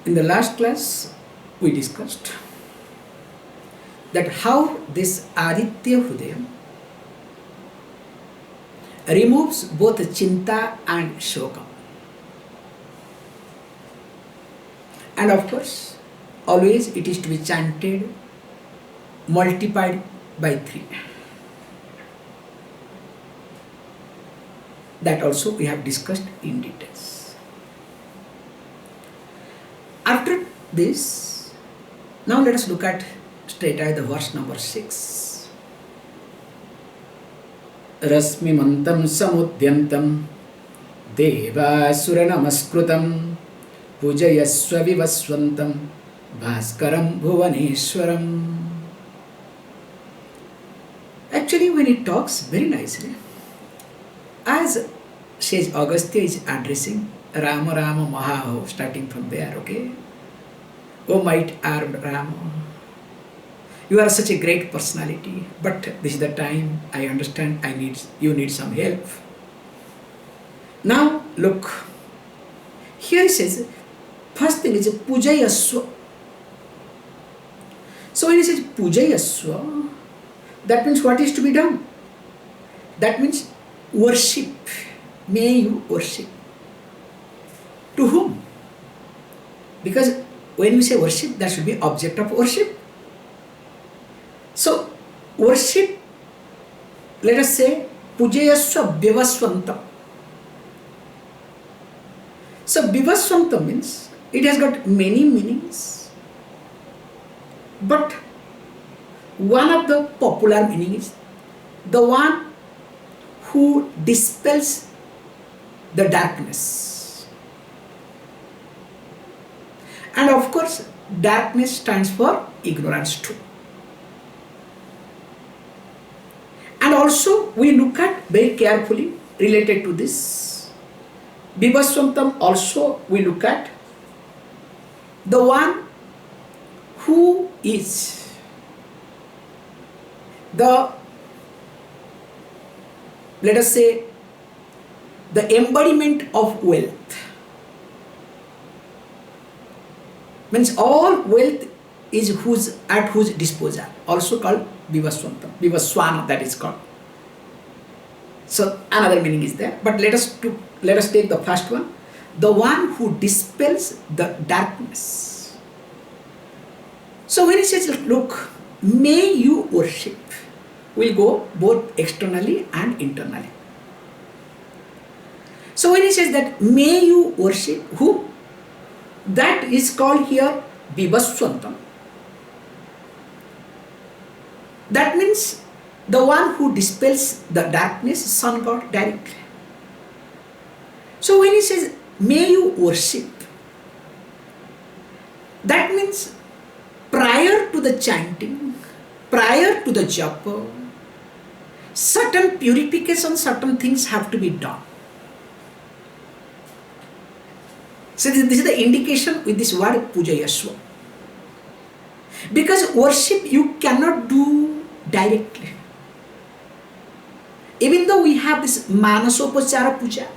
In the last class, we discussed that how this Aditya Hrudaya removes both chinta and shoka. And of course, always it is to be chanted, multiplied by 3. That also we have discussed in details. After this, now let us look at straight away the verse number 6. Rasmimantam samudyantam devasura namaskrutam pujayasva vivaswantam bhaskaram bhuvaneshwaram. Actually, when it talks very nicely, as Sage Agastya is addressing Rama Rama Mahaho, starting from there, okay? O might armed Rama, you are such a great personality, but this is the time I understand you need some help. Now look, here it says, first thing is Pujayaswa. So when it says Pujayaswa, that means what is to be done? That means worship. May you worship. To whom? Because when we say worship, that should be object of worship. So, worship, let us say, Pujayasva Vivaswantam. So, Vivaswantam means, it has got many meanings. But, one of the popular meaning is, the one who dispels the darkness. And of course, darkness stands for ignorance too. And also, we look at very carefully related to this. Vivaswantam also we look at the one who is the, let us say, the embodiment of wealth. Means all wealth is at whose disposal, also called Vivaswantam, Vivaswana that is called. So another meaning is there, but let us take the first one, the one who dispels the darkness. So when it says, look, may you worship, will go both externally and internally. So when he says that may you worship who, that is called here Vivaswantam. That means the one who dispels the darkness, Sun God directly. So when he says may you worship, that means prior to the chanting, prior to the japa, certain purification, certain things have to be done. So this is the indication with this word Pujayasva. Because worship you cannot do directly. Even though we have this Manasopachara Puja.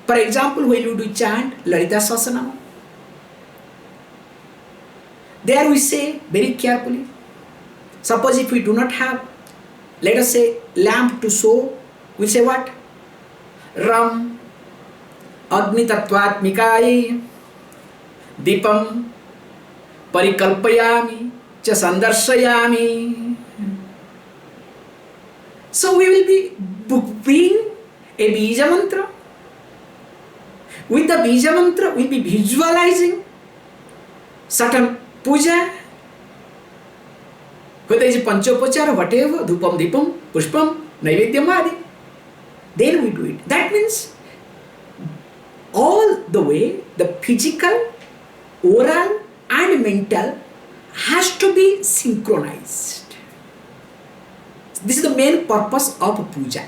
For example, when you do chant Lalita Sahasranama, there we say very carefully, suppose if we do not have, let us say, lamp to show, we say what? Ram Agni Tattvatmikaye Dipam Parikalpayami Cha Sandarshayami. So we will be bring a Bija mantra. With the Bija mantra, we will be visualizing certain puja, whether it is Panchopachara, whatever, Dhupam, Dipam, Pushpam, Naivedyam Adi. Then we do it. That means all the way the physical, oral and mental has to be synchronized. This is the main purpose of puja.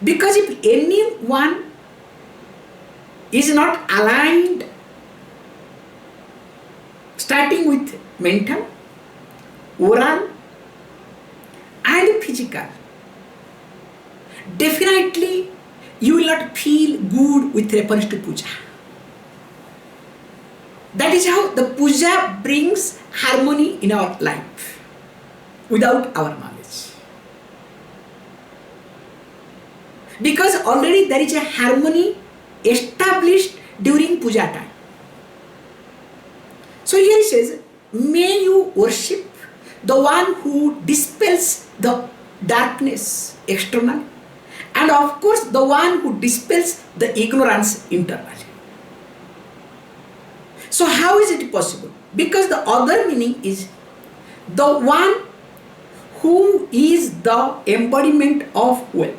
Because if anyone is not aligned, starting with mental, oral and physical, definitely you will not feel good with reference to puja. That is how the puja brings harmony in our life without our knowledge. Because already there is a harmony established during puja time. So here he says, may you worship the one who dispels the darkness externally, and of course the one who dispels the ignorance internally. So how is it possible? Because the other meaning is the one who is the embodiment of wealth.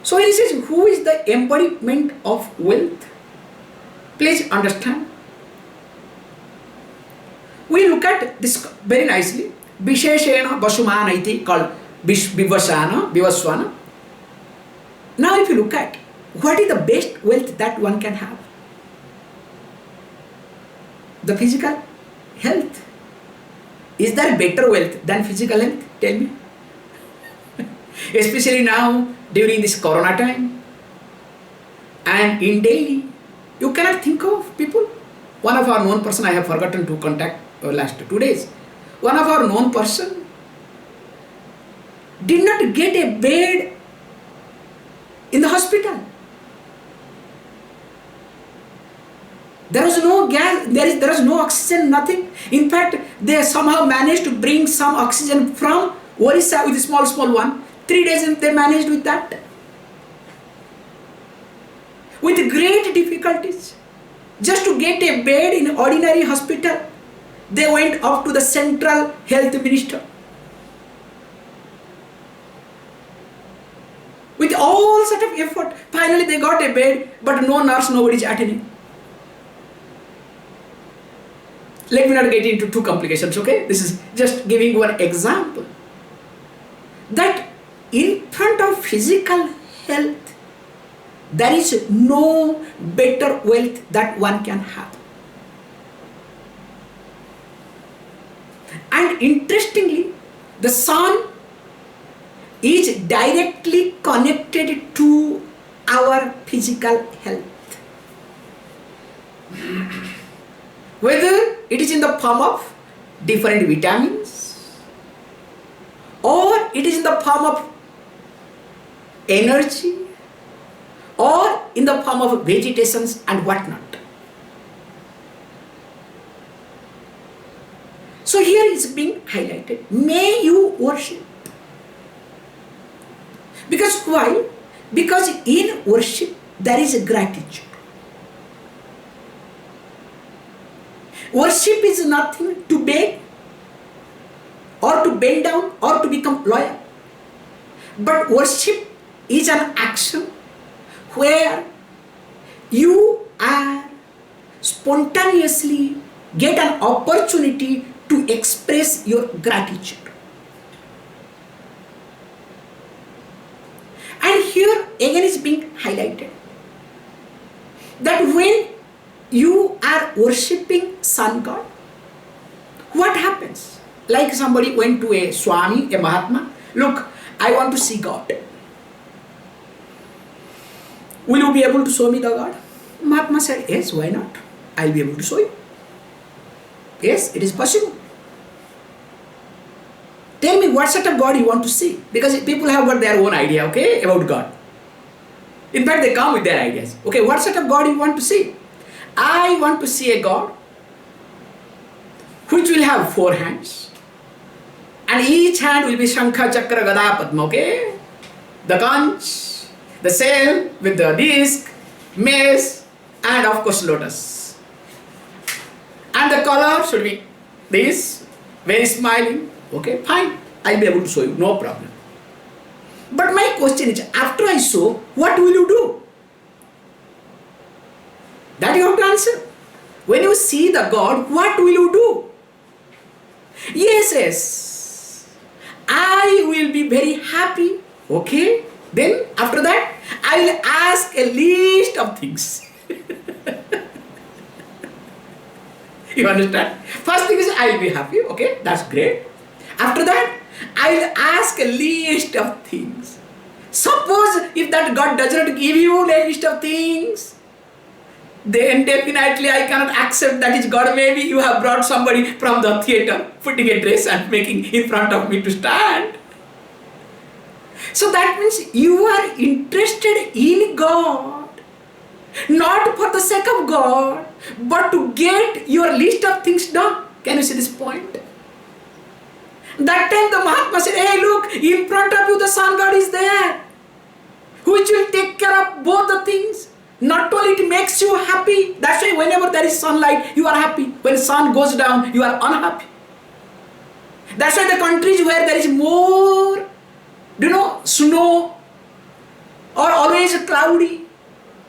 So he says, who is the embodiment of wealth? Please understand. We look at this very nicely. Visheshena Vasumana iti called Vivaswana. Now if you look at what is the best wealth that one can have? The physical health. Is there better wealth than physical health? Tell me. Especially now during this corona time and in Delhi, you cannot think of people. One of our known person I have forgotten to contact last 2 days. One of our known person did not get a bed in the hospital. There was no gas, there is no oxygen, nothing. In fact, they somehow managed to bring some oxygen from Orissa with a small one. 3 days they managed with that. With great difficulties. Just to get a bed in ordinary hospital, they went up to the central health minister. With all sort of effort, finally they got a bed, but no nurse, nobody is attending. Let me not get into too complications, okay? This is just giving one example. That in front of physical health, there is no better wealth that one can have. And interestingly, the sun is directly connected to our physical health. Whether it is in the form of different vitamins or it is in the form of energy or in the form of vegetations and whatnot. So here is being highlighted. May you worship. Because why? Because in worship there is a gratitude. Worship is nothing to beg or to bend down or to become loyal. But worship is an action where you are spontaneously get an opportunity to express your gratitude. And here again is being highlighted that when you are worshipping sun god, what happens? Like somebody went to a Swami, a Mahatma, look, I want to see God. Will you be able to show me the God? Mahatma said, yes, why not? I'll be able to show you. Yes, it is possible. Tell me what sort of God you want to see. Because people have got their own idea, okay, about God. In fact, they come with their ideas. Okay, what sort of God you want to see? I want to see a God which will have 4 hands. And each hand will be Shankha, Chakra, Gada, Padma, okay? The conch, the sail with the disc, mace, and of course lotus. And the color should be this, very smiling. Okay, fine. I'll be able to show you, no problem. But my question is, after I show, what will you do? That you have to answer. When you see the God, what will you do? Yes. I will be very happy. Okay. Then after that, I will ask a list of things. You understand? First thing is I will be happy. Okay, that's great. After that, I will ask a list of things. Suppose if that God does not give you a list of things, then definitely I cannot accept that is God. Maybe you have brought somebody from the theater, putting a dress and making in front of me to stand. So that means you are interested in God, not for the sake of God, but to get your list of things done. Can you see this point? That time the Mahatma said, hey look, in front of you the sun God is there, which will take care of both the things. Not only it makes you happy, that's why whenever there is sunlight, you are happy. When the sun goes down, you are unhappy. That's why the countries where there is more, snow or always cloudy,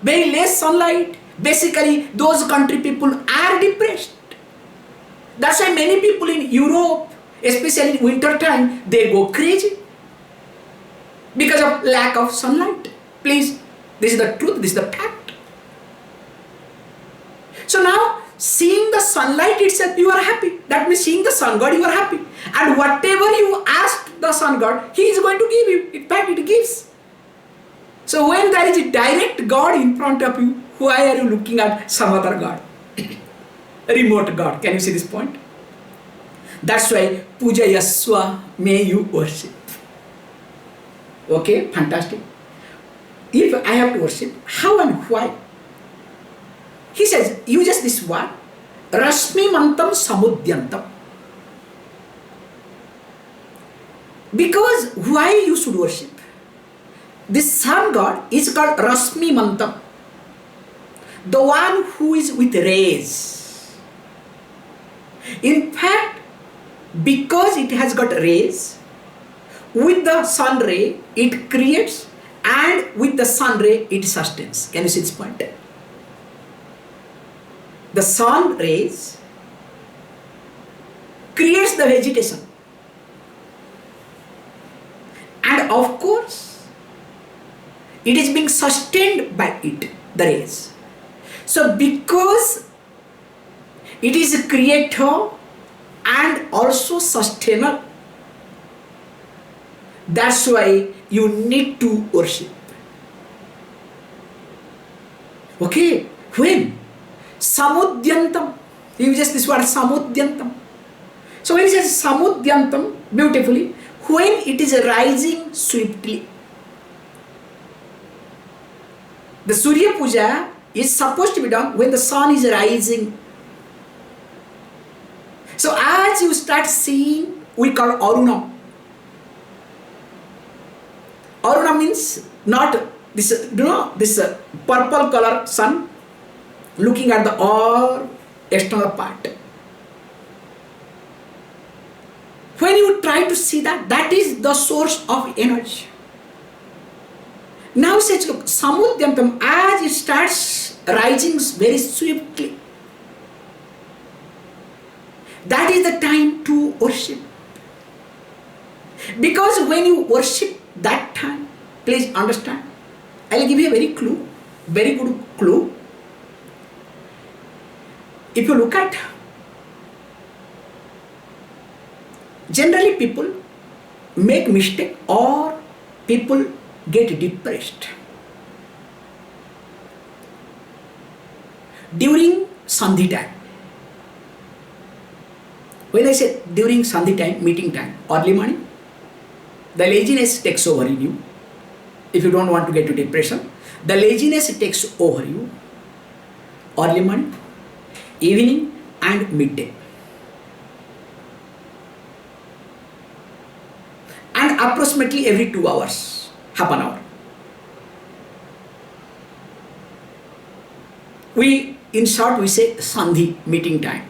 very less sunlight, basically those country people are depressed. That's why many people in Europe, especially in winter time, they go crazy because of lack of sunlight. Please, this is the truth, this is the fact. So now, seeing the sunlight itself, you are happy. That means seeing the sun God, you are happy. And whatever you ask the sun God, he is going to give you. In fact, it gives. So when there is a direct God in front of you, why are you looking at some other God? A remote God. Can you see this point? That's why Puja Yaswa, may you worship. Okay, fantastic. If I have to worship, how and why? He says, uses this word, Rasmi Mantam Samudyantam. Because why you should worship? This sun God is called Rasmi Mantam, the one who is with rays. In fact, because it has got rays, with the sun ray it creates, and with the sun ray it sustains. Can you see this point? The sun rays creates the vegetation, and of course it is being sustained by it, the rays. So because it is a creator and also sustainer, that's why you need to worship. Okay, when? Samudyantam. He uses this word Samudyantam. So when he says Samudyantam, beautifully, when it is rising swiftly. The Surya Puja is supposed to be done when the sun is rising. So as you start seeing, we call Aruna. Aruna means not this, this purple color sun looking at the all external part. When you try to see that, that is the source of energy. Now says, look, Samudyantam, as it starts rising very swiftly, that is the time to worship. Because when you worship that time, please understand, I will give you a very good clue. If you look at, generally people make mistake or people get depressed during Sandhi time. When I say during Sandhi time, meeting time, early morning, the laziness takes over in you. If you don't want to get to depression, the laziness takes over you. Early morning, evening and midday. And approximately every 2 hours, half an hour. In short, we say Sandhi, meeting time.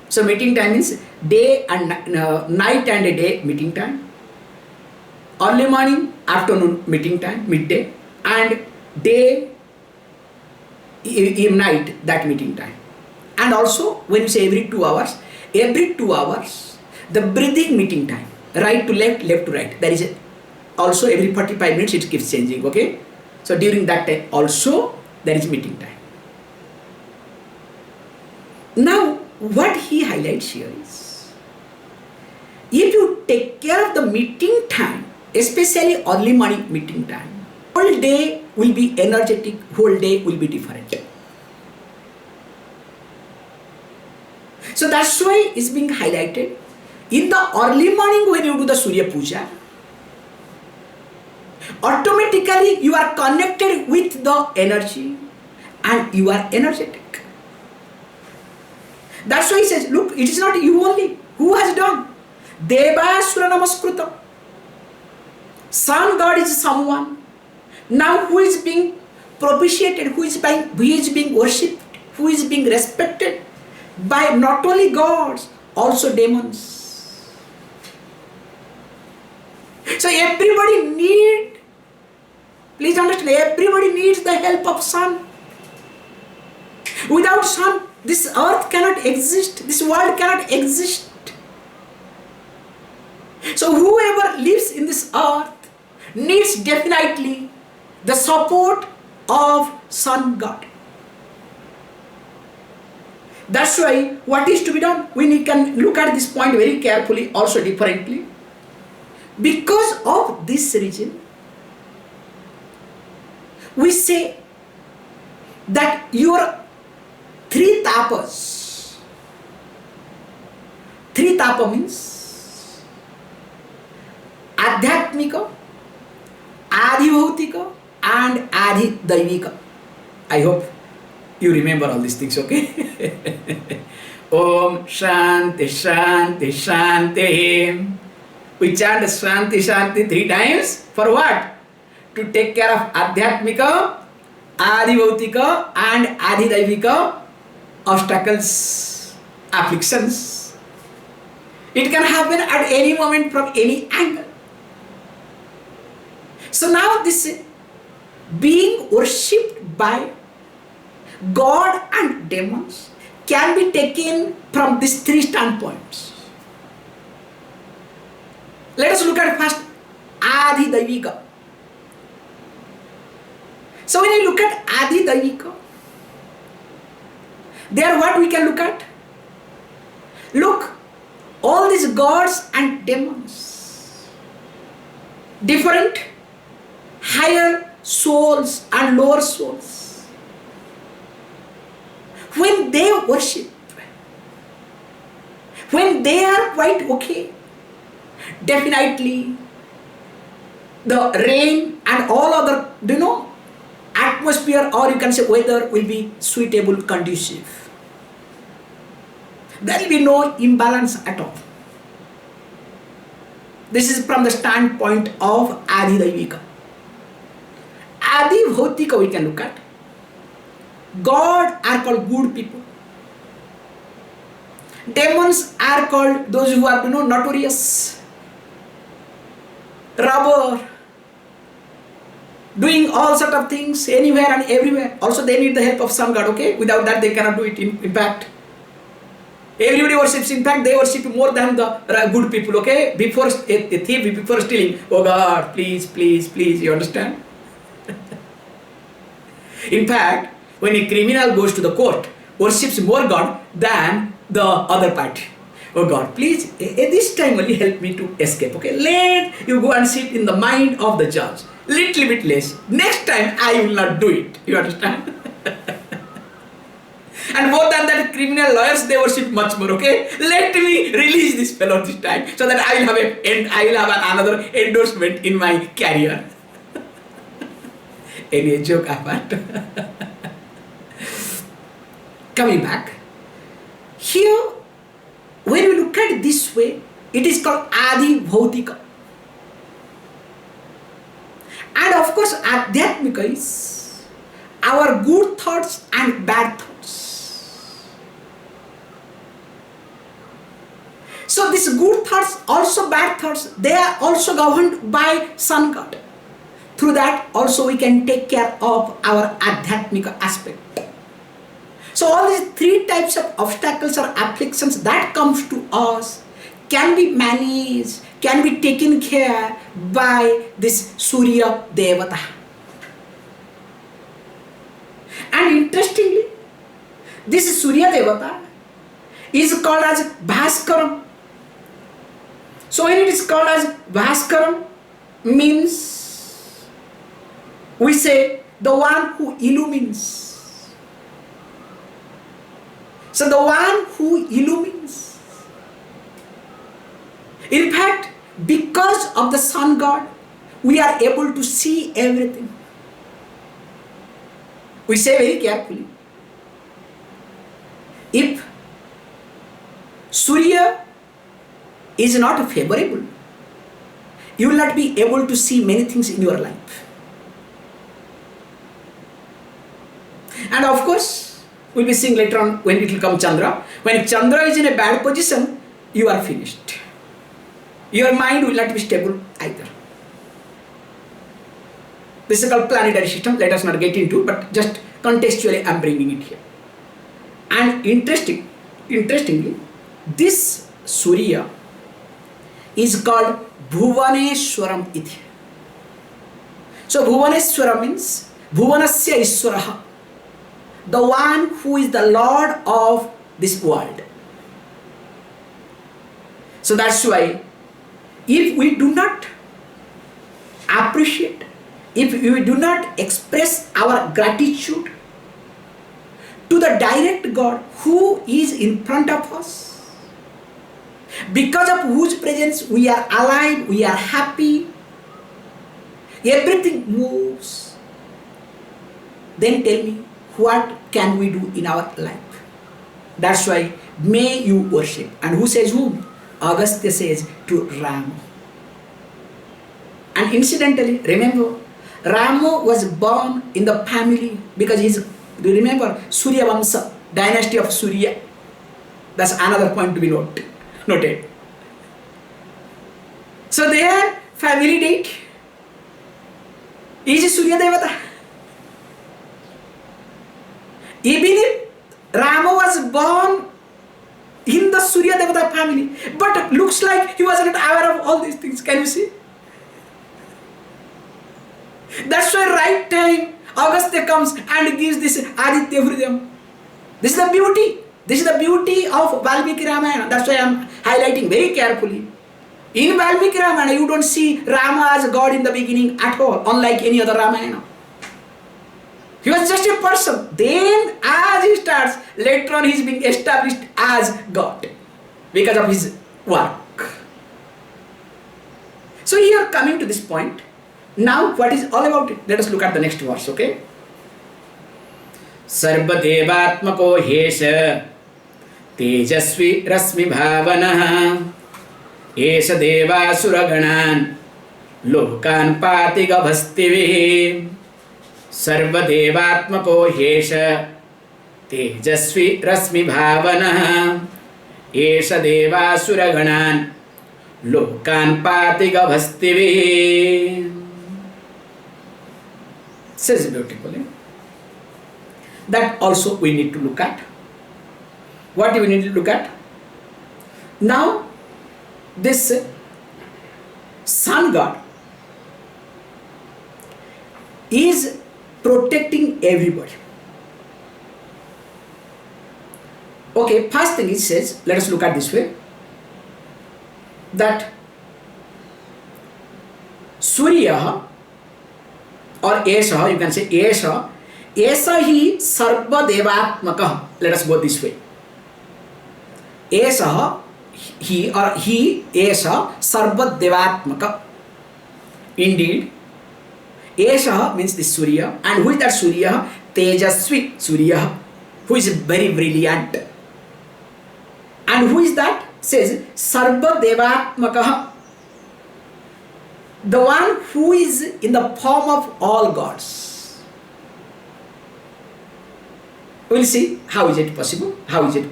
So meeting time means day and night and a day meeting time. Early morning, afternoon meeting time, midday, and day, night, that meeting time. And also, when you say every 2 hours, the breathing meeting time, right to left, left to right. That is also every 45 minutes it keeps changing, okay? So during that time also, there is meeting time. Now, what he highlights here is, if you take care of the meeting time, especially early morning meeting time, whole day will be energetic, whole day will be different. So that's why it's being highlighted. In the early morning when you do the Surya Puja, automatically you are connected with the energy and you are energetic. That's why he says, look, it is not you only. Who has done? Deva Sura Namaskrutam. Sun God is someone. Now who is being propitiated, who is being worshipped, who is being respected by not only gods, also demons. So everybody needs, please understand, everybody needs the help of sun. Without sun, this earth cannot exist, this world cannot exist. So whoever lives in this earth needs definitely the support of sun god. That's why what is to be done? We can look at this point very carefully, also differently. Because of this reason, we say that your three tapas. Three tapa means Adhyatmika, Adhibhautika and Adhidaivika. I hope you remember all these things, okay? Om Shanti Shanti Shanti. We chant Shanti Shanti 3 times. For what? To take care of Adhyatmika, Adhibhautika and Adhidaivika obstacles, afflictions. It can happen at any moment from any angle. So now this being worshipped by God and demons can be taken from these 3 standpoints. Let us look at first Adhidaivika. So when you look at Adhidaivika, there what we can look at? Look, all these gods and demons, different higher souls and lower souls, when they worship, when they are quite okay, definitely the rain and all other, atmosphere, or you can say weather, will be suitable, conducive. There will be no imbalance at all. This is from the standpoint of Adhidaivika. Adhibhautika we can look at. God are called good people. Demons are called those who are notorious, robber, doing all sort of things anywhere and everywhere. Also they need the help of some god, okay? Without that they cannot do it. In fact, everybody worships. In fact, they worship more than the good people, okay? Before a thief, before stealing, oh God, please, please, please, you understand? In fact, when a criminal goes to the court, worships more God than the other party. Oh God, please, this time only help me to escape, okay? Let you go and sit in the mind of the judge. Little bit less. Next time I will not do it. You understand? And more than that, criminal lawyers, they worship much more, okay? Let me release this fellow this time so that I will have another endorsement in my career. Any joke apart. Coming back, here when we look at it this way, it is called Adhibhautika. And of course, Adhyatmika is our good thoughts and bad thoughts. So these good thoughts, also bad thoughts, they are also governed by Sun God. Through that also we can take care of our Adhyatmika aspect. So all these 3 types of obstacles or afflictions that comes to us can be managed, can be taken care by this Surya Devata. And interestingly, this Surya Devata is called as Bhaskaram. So when it is called as Bhaskaram, means we say the one who illumines. So the one who illumines. In fact, because of the sun god, we are able to see everything. We say very carefully, if Surya is not favorable, you will not be able to see many things in your life. And of course, we'll be seeing later on when it will come Chandra. When Chandra is in a bad position, you are finished. Your mind will not be stable either. This is called planetary system. Let us not get into, but just contextually I am bringing it here. And interestingly, this Surya is called Bhuvaneshwaram iti. So Bhuvaneshwaram means Bhuvanasya Iswaraha, the one who is the Lord of this world. So that's why if we do not appreciate, if we do not express our gratitude to the direct God who is in front of us, because of whose presence we are alive, we are happy, everything moves, then tell me, what can we do in our life? That's why may you worship. And who says whom? Agastya says to Rama. And incidentally, remember, Rama was born in the family because he's, do you remember, Surya Vamsa, dynasty of Surya. That's another point to be noted. So their family date is Surya Devata. Even if Rama was born in the Surya Devata family, but looks like he was not aware of all these things. Can you see? That's why right time Agastya comes and gives this Aditya Hrudaya. This is the beauty. This is the beauty of Valmiki Ramayana. That's why I am highlighting very carefully. In Valmiki Ramayana, you don't see Rama as God in the beginning at all, unlike any other Ramayana. He was just a person. Then as he starts, later on he is being established as God because of his work. So here coming to this point, now what is all about it? Let us look at the next verse, okay? Sarva Devatmako Hesha Tejasvi Rasmi Bhavanaha Esha Deva Suraganan Lokan Patiga Bhastivihi Sarva Devatmako Hesha Tejasvi Rasmi Bhavanaha Esha Deva Suraganan Lokan Patiga Bhastivihi. Says beautifully. That also we need to look at. What do we need to look at? Now, this sun god is protecting everybody. Okay, first thing it says, let us look at this way, that Surya or Esha, you can say Esha hi sarva devatmaka. Let us go this way. Esha, he Esha sarva devatmaka. Indeed, Esha means the Surya. And who is that Surya? Tejasvi Surya, who is very brilliant. And who is that? Says sarva devatmaka, the one who is in the form of all gods. We'll see how is it possible, how is it.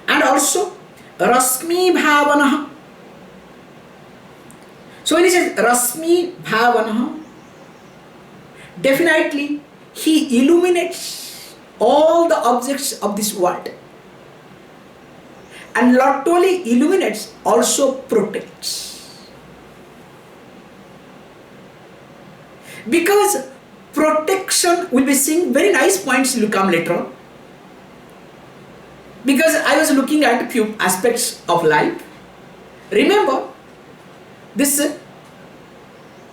And also Rasmi Bhavanaha. So when he says Rasmi Bhavanaha, definitely he illuminates all the objects of this world. And not only illuminates, also protects. Because protection, will be seeing very nice points will come later on. Because I was looking at a few aspects of life. Remember, this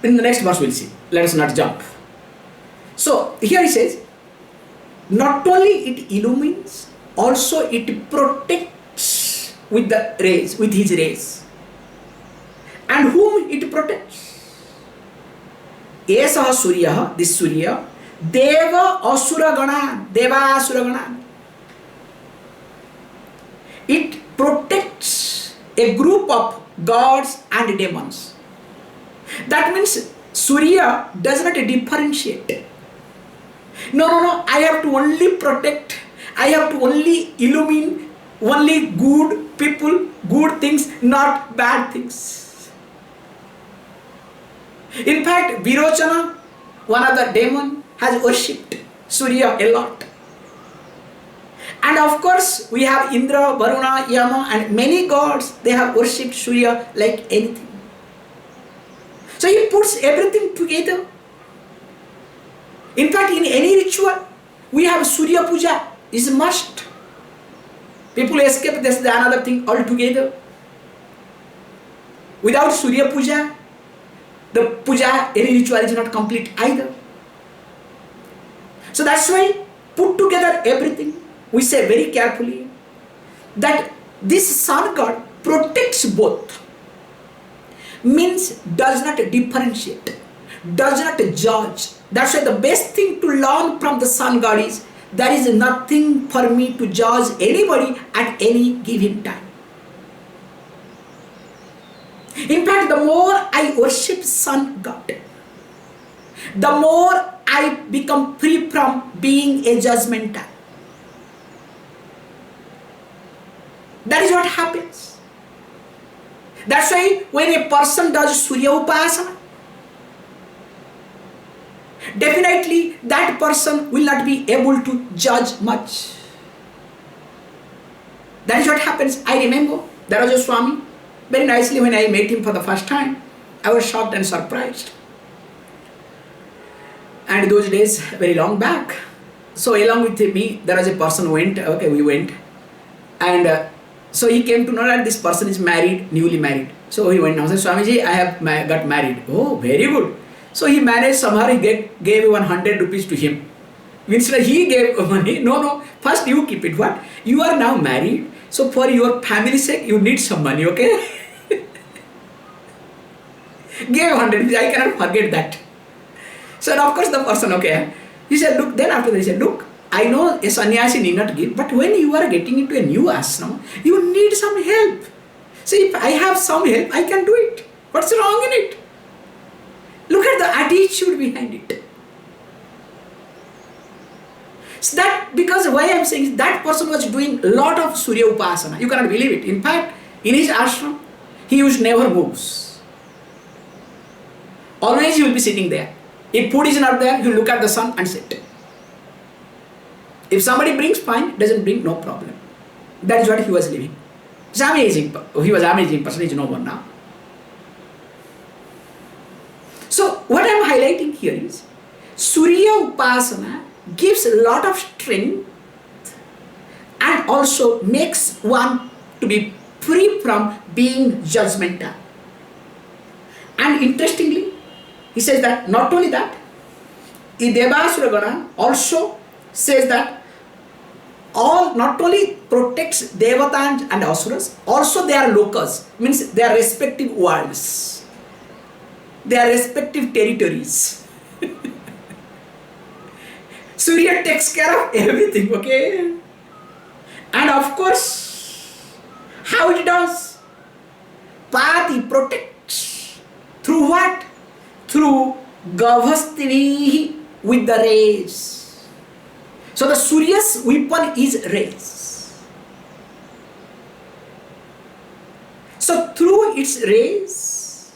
in the next verse we'll see. Let us not jump. So here he says, not only it illumines, also it protects with the rays, with his rays. And whom it protects? Esaha Surya, this Surya, Deva Asura Gana, Deva Asura Gana. It protects a group of gods and demons. That means Surya does not differentiate. No, I have to only protect, I have to only illumine only good people, good things, not bad things. In fact, Virochana, one of the demon, has worshipped Surya a lot. And of course, we have Indra, Varuna, Yama, and many gods, they have worshipped Surya like anything. So he puts everything together. In fact, in any ritual, we have Surya Puja is a must. People escape this another thing altogether. Without Surya Puja, the puja, any ritual is not complete either. So that's why put together everything. We say very carefully that this sun god protects both. Means does not differentiate, does not judge. That's why the best thing to learn from the sun god is there is nothing for me to judge anybody at any given time. In fact, the more I worship sun god, the more I become free from being a judgmental. That is what happens. That's why when a person does Surya Upasana, definitely that person will not be able to judge much. That is what happens. I remember there was a Swami, very nicely when I met him for the first time, I was shocked and surprised. And those days, very long back. So along with me, there was a person who went, we went. And so he came to know that this person is married, newly married. So he went and said, Swamiji, I have got married. Oh, very good. So he managed somehow, he gave 100 rupees to him. Instead he gave money. No, first you keep it. What? You are now married. So for your family's sake, you need some money, okay? Gave 100 rupees. I cannot forget that. So of course the person, okay. He said, look, then after that he said, look, I know a sannyasi need not give, but when you are getting into a new ashram, you need some help. See, if I have some help, I can do it. What's wrong in it? Look at the attitude behind it. So that, because why I am saying is that person was doing a lot of Surya Upasana. You cannot believe it. In fact, in his ashram, he used never moves. Always he will be sitting there. If food is not there, he will look at the sun and sit. If somebody brings, fine. Doesn't bring, no problem. That is what he was living. He's amazing. He was amazing person. He's no more now. So what I am highlighting here is Surya Upasana gives a lot of strength and also makes one to be free from being judgmental. And interestingly, he says that not only that, Devasura also says that all not only protects Devatas and Asuras, also they are lokas, means they are respective worlds, they are respective territories. Surya takes care of everything, okay? And of course, how it does? Pati protects. Through what? Through Gavhastini with the rays. So the Surya's weapon is rays. So through its rays,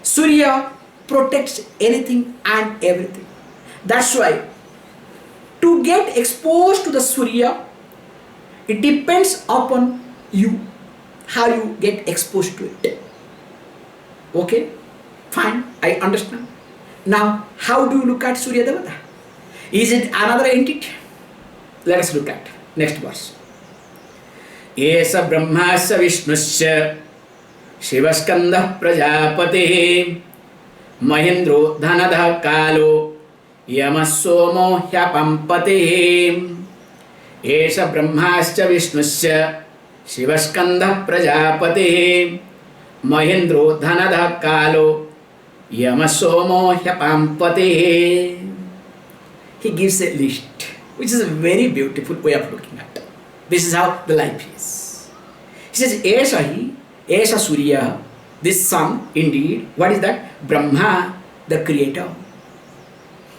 Surya protects anything and everything. That's why to get exposed to the Surya, it depends upon you, how you get exposed to it. Okay, fine, I understand. Now, how do you look at Surya Devata? Is it another entity? Let us look at next verse. Esa Brahmasya Vishnusya Shivaskanda Prajapate Mahendro Dhanadha Kalo Yamasomo Hyapampate. एष ब्रह्माश्च विष्णुश्च शिवस्कंदः प्रजापतिः महेन्द्रो धनदः कालो यम सोमो ह्यपाम्पतिः. He gives a list, which is a very beautiful way of looking at it. This is how the life is. He says, Esha Surya, this sun, indeed, what is that? Brahma, the creator.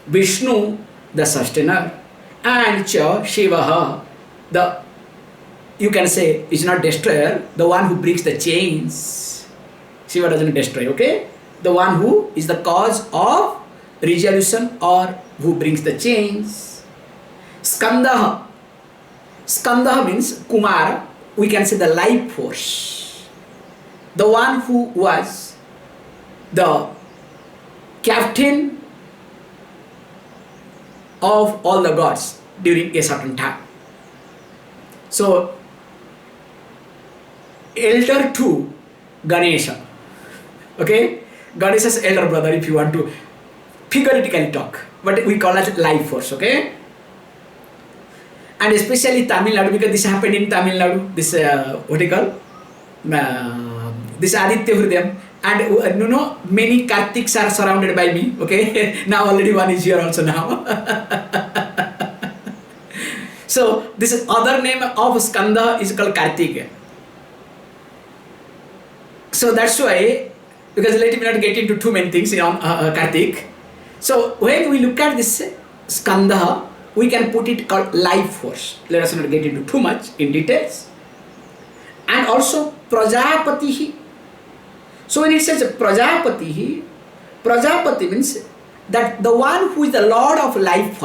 Vishnu, the sustainer. And Cha, Shiva, the, you can say, is not destroyer, the one who breaks the chains. Shiva doesn't destroy, okay? The one who is the cause of resolution or who brings the chains. Skandaha. Skandaha means Kumara. We can say the life force. The one who was the captain of all the gods during a certain time. So, elder to Ganesha. Okay? Ganesha's elder brother, if you want to figuratively talk. But we call it life force, okay? And especially Tamil Nadu, because this happened in Tamil Nadu, this, what do you call? This Aditya Hrudaya. And you know, many Kartiks are surrounded by me, okay? Now already one is here also now. So, this other name of Skanda is called Kartik. So that's why, because let me not get into too many things on Kartik. So when we look at this Skanda, we can put it called life force. Let us not get into too much in details. And also Prajapati. So when it says Prajapati, Prajapati means that the one who is the Lord of life,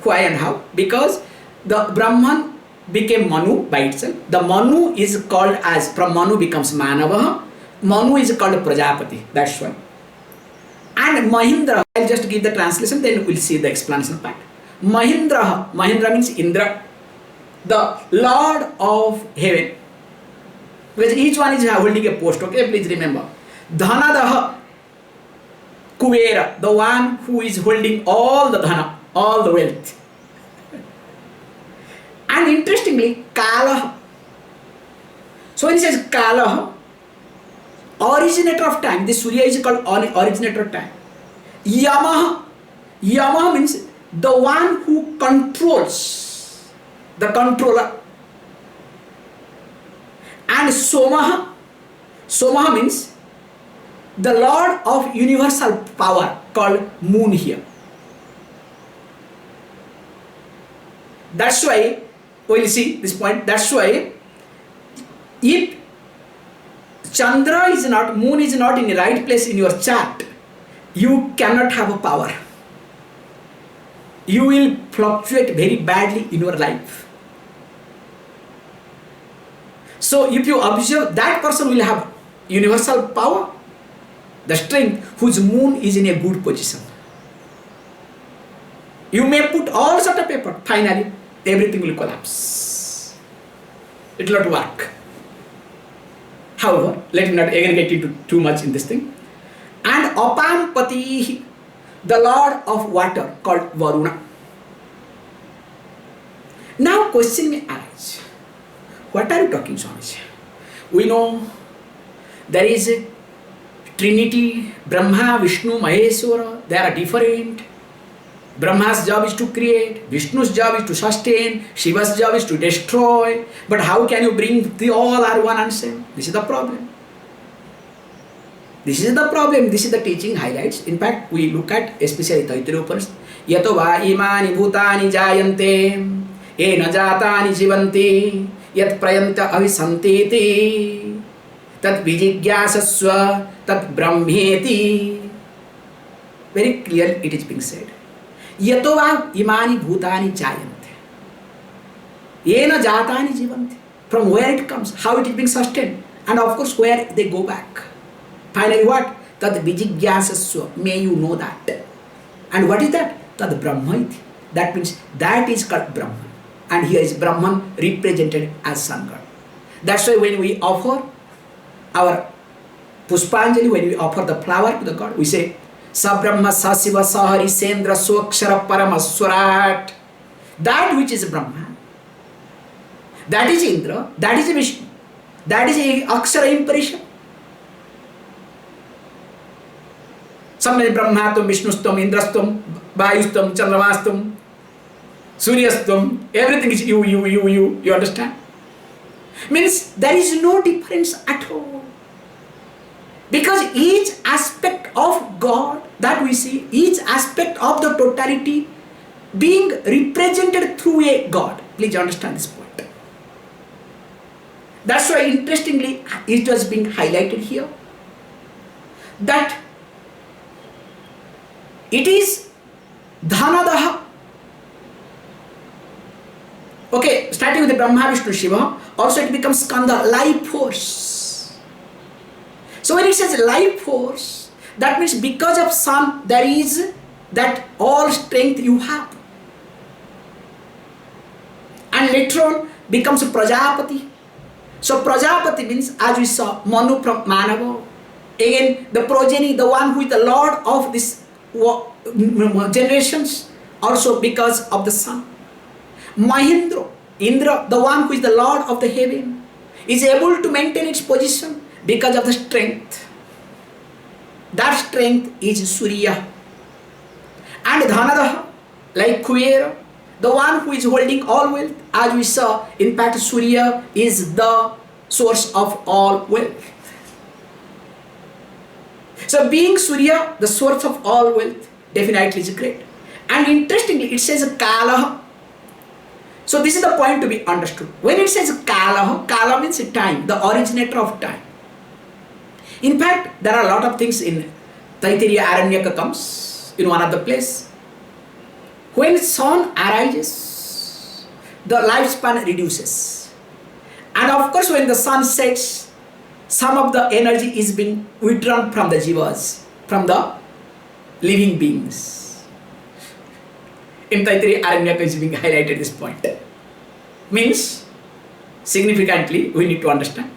why and how? Because the Brahman became Manu by itself. The Manu is called as, from Manu becomes Manava. Manu is called Prajapati, that's why. And Mahindra, I'll just give the translation, then we'll see the explanation part. Mahindra, Mahindra means Indra, the Lord of heaven. Because each one is holding a post, okay, please remember. Dhanadaha, Kuvera, the one who is holding all the dhana, all the wealth. And interestingly, Kala. So when he says Kala, originator of time, this Surya is called originator of time. Yamaha, Yamaha means the one who controls, the controller. And Somaha, Somaha means the Lord of universal power, called moon here. That's why, we'll see this point, that's why if Chandra is not, moon is not in the right place in your chart, you cannot have a power. You will fluctuate very badly in your life. So if you observe, that person will have universal power, the strength, whose moon is in a good position. You may put all sort of paper, finally everything will collapse. It will not work. However, let me not again get into too much in this thing. And Apampati, the Lord of water, called Varuna. Now question may arise. What are you talking, Swamiji? We know there is a Trinity, Brahma, Vishnu, Maheshwara. They are different. Brahma's job is to create, Vishnu's job is to sustain, Shiva's job is to destroy. But how can you bring the all are one and same? This is the problem. This is the problem. This is the teaching highlights. In fact, we look at especially Taittiriya Upanishad. Yato va imani bhutani jayante, ena jatani jivanti, yat prayanta avisanteti, tat vijigyasasva, tat brahmeti. Very clear it is being said. Yato va imani bhutani jayante, ena jatani jivanti. From where it comes, how it is being sustained, and of course where they go back. Finally what? Tad vijigyasasva, may you know that. And what is that? Tad brahmaiti. That means that is called Brahman. And here is Brahman represented as Sun God. That's why when we offer our Puspanjali, when we offer the flower to the God, we say Sa Brahma Sa Siva Sa Hari Sendra Swakshara Paramaswarat. That which is Brahman, That is Indra, that is Vishnu, that is Akshara imparisham. Samyam Brahmatum, Vishnustum, Indrastum, Vayustum, Chandramastum, Suryastum, everything is you understand? Means there is no difference at all. Because each aspect of God that we see, each aspect of the totality being represented through a God. Please understand this point. That's why interestingly it was being highlighted here that it is Dhanadaha. Okay, starting with the Brahma, Vishnu, Shiva, also it becomes Skanda, life force. So when it says life force, that means because of sun there is that all strength you have. And later on becomes Prajapati. So Prajapati means, as we saw, Manu from Manava. Again, the progeny, the one who is the Lord of this generations, also because of the sun. Mahendra, Indra, the one who is the Lord of the heaven, is able to maintain its position because of the strength. That strength is Surya. And Dhanadaha, like Kuvera, the one who is holding all wealth, as we saw, in fact Surya is the source of all wealth. So being Surya, the source of all wealth, definitely is great. And interestingly, it says Kalaha. So this is the point to be understood. When it says Kalaha, Kala means time, the originator of time. In fact, there are a lot of things in Taittiriya Aranyaka comes in one of the place. When sun arises, the lifespan reduces. And of course, when the sun sets, some of the energy is being withdrawn from the jivas, from the living beings. In Taittiriya Aranyaka is being highlighted this point. Means, significantly, we need to understand.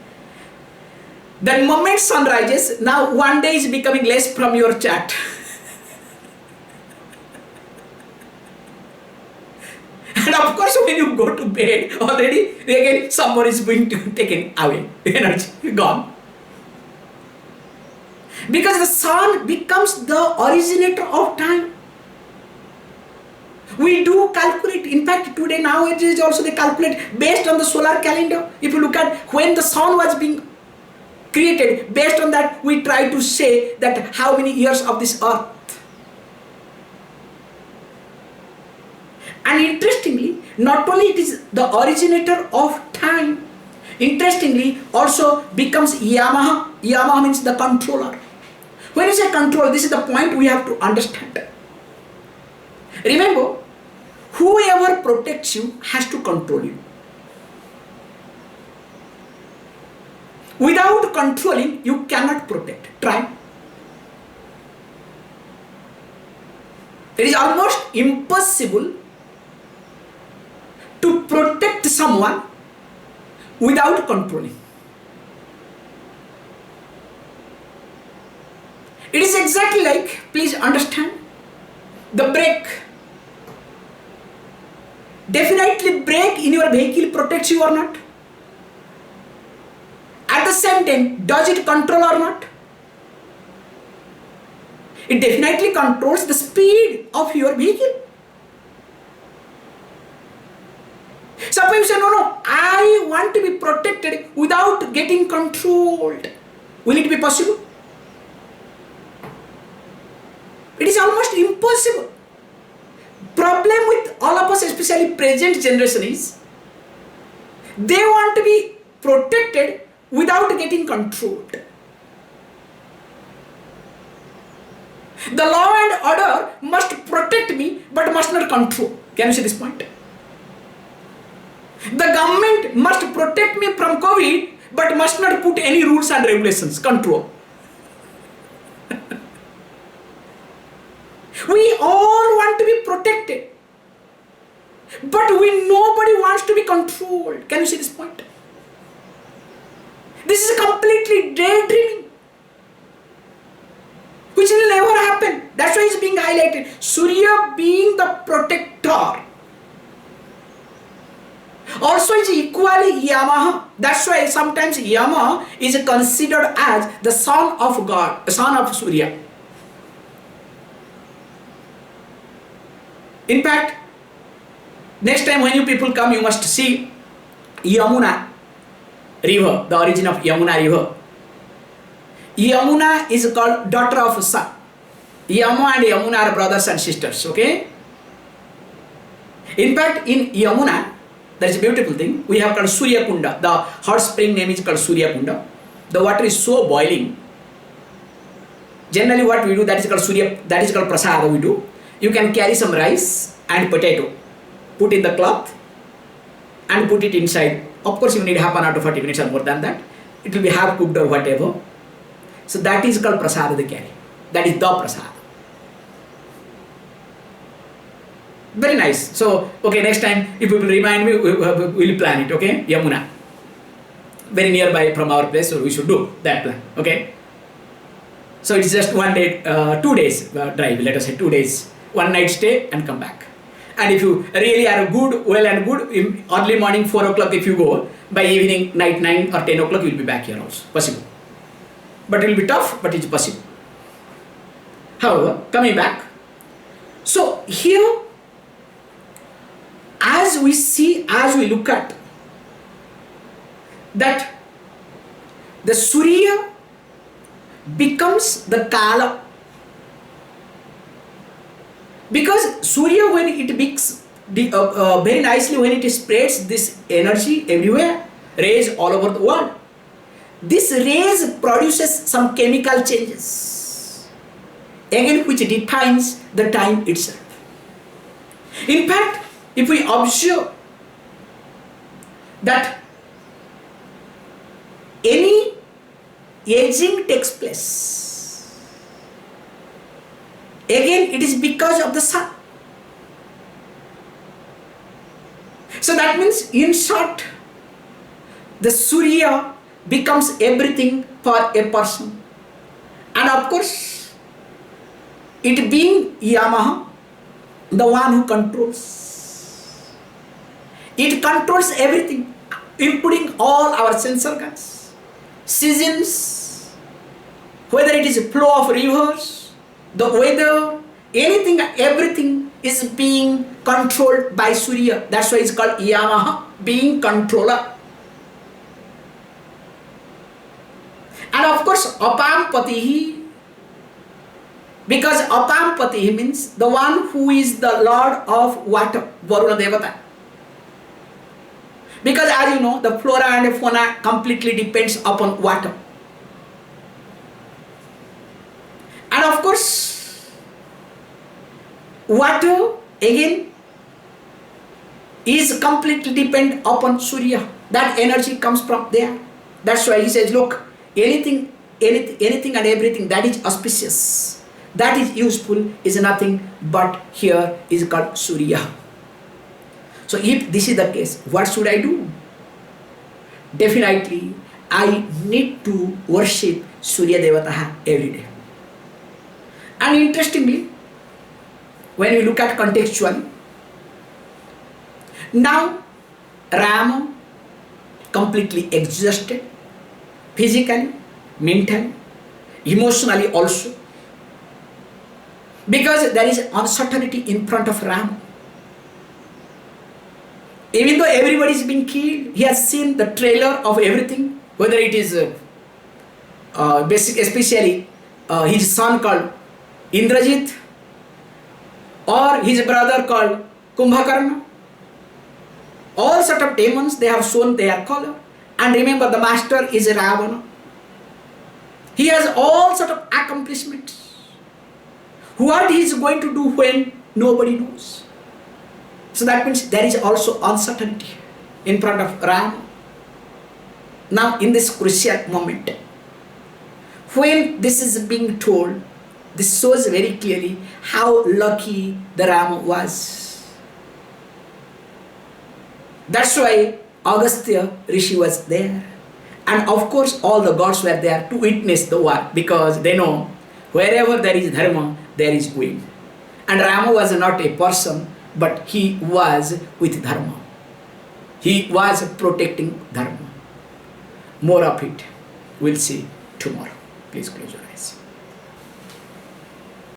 The moment sun rises, now one day is becoming less from your chart. And of course, when you go to bed, already again someone is going to taken away, energy gone. Because the sun becomes the originator of time. We do calculate, in fact today nowadays also they calculate based on the solar calendar. If you look at when the sun was being created, based on that we try to say that how many years of this earth. And interestingly, not only it is the originator of time, interestingly also becomes Yamaha. Yamaha means the controller. When you say control, this is the point we have to understand. Remember, whoever protects you has to control you. Without controlling, you cannot protect. Try. It is almost impossible to protect someone without controlling. It is exactly like, please understand, the brake. Definitely brake in your vehicle protects you or not? At the same time, does it control or not? It definitely controls the speed of your vehicle. Sometimes you say, no, I want to be protected without getting controlled. Will it be possible? It is almost impossible. Problem with all of us, especially present generation, is they want to be protected without getting controlled. The law and order must protect me but must not control. Can you see this point? The government must protect me from COVID but must not put any rules and regulations, control. We all want to be protected, but nobody wants to be controlled. Can you see this point? This is completely daydreaming, which will never happen. That's why it's being highlighted. Surya being the protector. Also is equally Yama. That's why sometimes Yama is considered as the son of God, son of Surya. In fact, next time when you people come, you must see Yamuna river, the origin of Yamuna river. Yamuna is called daughter of sun. Yama and Yamuna are brothers and sisters, okay? In fact, in Yamuna, there is a beautiful thing. We have called Surya Kunda. The hot spring name is called Surya Kunda. The water is so boiling. Generally what we do, that is called Surya, that is called prasada we do. You can carry some rice and potato, put in the cloth and put it inside. Of course you need half an hour to 40 minutes or more than that. It will be half cooked or whatever. So that is called prasada they carry. That is the prasada. Very nice. So, okay, next time if you will remind me, we will plan it, okay? Yamuna. Very nearby from our place, so we should do that plan, okay? So it's just 1 day, 2 days drive, let us say 2 days, 1 night stay and come back. And if you really are good, well and good, in early morning 4 o'clock if you go, by evening, night 9 or 10 o'clock you will be back here also, possible. But it will be tough, but it's possible. However, coming back, so here, as we see, as we look at that the Surya becomes the Kala, because Surya, when it mixes very nicely, when it spreads this energy everywhere, rays all over the world, this rays produces some chemical changes, again which defines the time itself. In fact, if we observe that any aging takes place, again it is because of the sun. So that means, in short, the Surya becomes everything for a person. And of course, it being Yamaha, the one who controls. It controls everything, including all our sense organs, seasons, whether it is a flow of rivers, the weather, anything, everything is being controlled by Surya. That's why it's called Yamaha, being controller. And of course, Apampatihi, because Apampatihi means the one who is the Lord of water, Varuna Devata. Because as you know, the flora and fauna completely depends upon water. And of course, water again is completely dependent upon Surya. That energy comes from there. That's why he says, look, anything and everything that is auspicious, that is useful, is nothing but here is called Surya. So if this is the case, what should I do? Definitely, I need to worship Surya Devata every day. And interestingly, when we look at contextually, now Rama completely exhausted, physically, mentally, emotionally also, because there is uncertainty in front of Rama. Even though everybody is being killed, he has seen the trailer of everything, whether it is especially his son called Indrajit or his brother called Kumbhakarna. All sort of demons, they have shown their color. And remember, the master is Ravana. He has all sort of accomplishments. What he is going to do when nobody knows. So that means there is also uncertainty in front of Ram. Now in this crucial moment, when this is being told, this shows very clearly how lucky the Rama was. That's why Agastya Rishi was there. And of course all the gods were there to witness the war, because they know wherever there is dharma, there is will. And Rama was not a person, but he was with dharma. He was protecting dharma. More of it we'll see tomorrow. Please close your eyes.